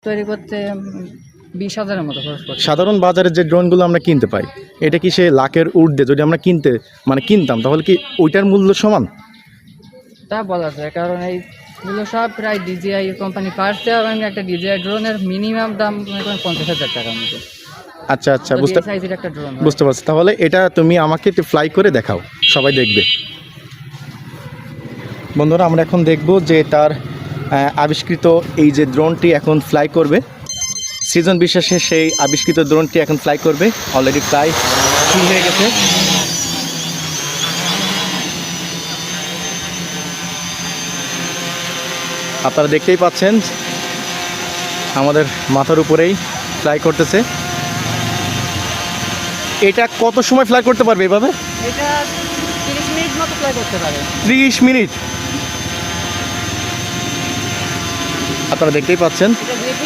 তৈরি করতে 20,000-এর মতো খরচ পড়ছে। সাধারণ বাজারে যে ড্রোনগুলো আমরা কিনতে পাই, এটা কি সে লাখের ঊর্ধ্বে? যদি আমরা কিনতাম তাহলে কি ওইটার মূল্য সমান? তা বলা যায়, কারণ এইগুলো সব প্রায় DJI কোম্পানি ফার্স্ট এবং একটা DJI ড্রোনের মিনিমাম দাম মনে করেন 50,000 টাকার মতো। আচ্ছা আচ্ছা, যদি বুঝতে এই সাইজের একটা ড্রোন হয়। বুঝতে পারছি। তাহলে এটা তুমি আমাকে একটু ফ্লাই করে দেখাও, সবাই দেখবে। বন্ধুরা, আমরা এখন দেখব যে তার আবিষ্কৃত এই যে ড্রোনটি এখন ফ্লাই করবে। সৃজন বিশ্বাসের সেই আবিষ্কৃত ড্রোনটি এখন ফ্লাই করবে। অলরেডি ফ্লাই শুরু হয়ে গেছে। আপনারা দেখতেই পাচ্ছেন আমাদের মাথার উপরেই ফ্লাই করতেছে। এটা কত সময় ফ্লাই করতে পারবে এভাবে? এটা 30 মিনিট মতো ফ্লাই করতে পারে। 30 মিনিট। আপনারা দেখতেই পাচ্ছেন। এটা GPS